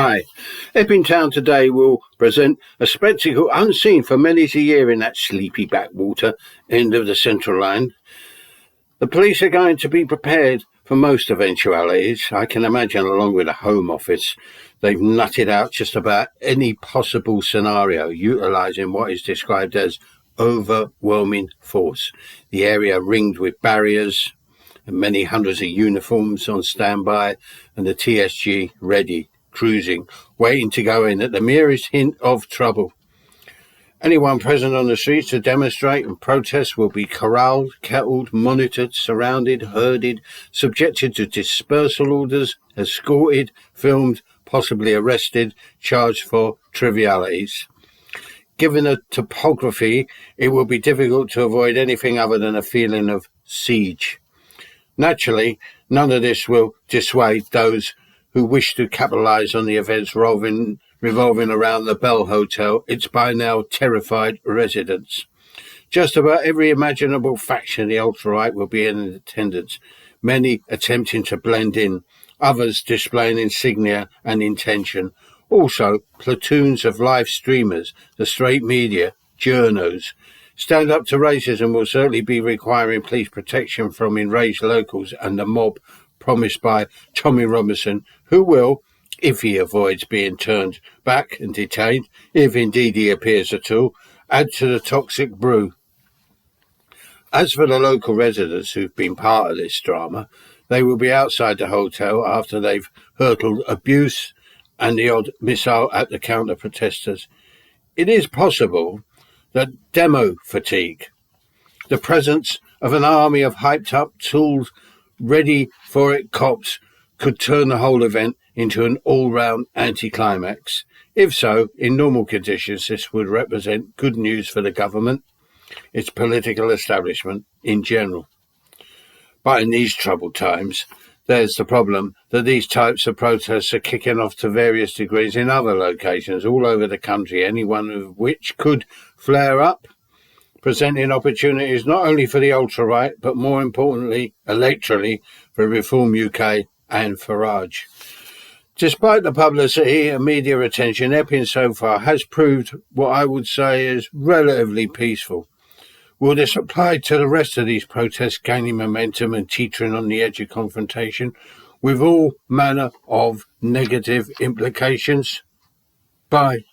Hi. Epping Town today will present a spectacle unseen for many a year in that sleepy backwater end of the Central Line. The police are going to be prepared for most eventualities. I can imagine, along with the Home Office, they've nutted out just about any possible scenario, utilising what is described as overwhelming force. The area ringed with barriers and many hundreds of uniforms on standby, and the TSG ready, cruising, waiting to go in at the merest hint of trouble. Anyone present on the streets to demonstrate and protest will be corralled, kettled, monitored, surrounded, herded, subjected to dispersal orders, escorted, filmed, possibly arrested, charged for trivialities. Given the topography, it will be difficult to avoid anything other than a feeling of siege. Naturally, none of this will dissuade those who wish to capitalise on the events revolving around the Bell Hotel, its by now terrified residents. Just about every imaginable faction of the alt-right will be in attendance, many attempting to blend in, others displaying insignia and intention. Also, platoons of live streamers, the straight media, journos. Stand Up to Racism will certainly be requiring police protection from enraged locals and the mob promised by Tommy Robinson, who will, if he avoids being turned back and detained, if indeed he appears at all, add to the toxic brew. As for the local residents who've been part of this drama, they will be outside the hotel after they've hurled abuse and the odd missile at the counter-protesters. It is possible that demo fatigue, the presence of an army of hyped-up, tooled, ready-for-it cops could turn the whole event into an all-round anti-climax. If so, in normal conditions, this would represent good news for the government, its political establishment in general. But in these troubled times, there's the problem that these types of protests are kicking off to various degrees in other locations all over the country, any one of which could flare up, presenting opportunities not only for the ultra-right, but more importantly, electorally, for Reform UK and Farage. Despite the publicity and media attention, Epping so far has proved what I would say is relatively peaceful. Will this apply to the rest of these protests gaining momentum and teetering on the edge of confrontation, with all manner of negative implications? Bye.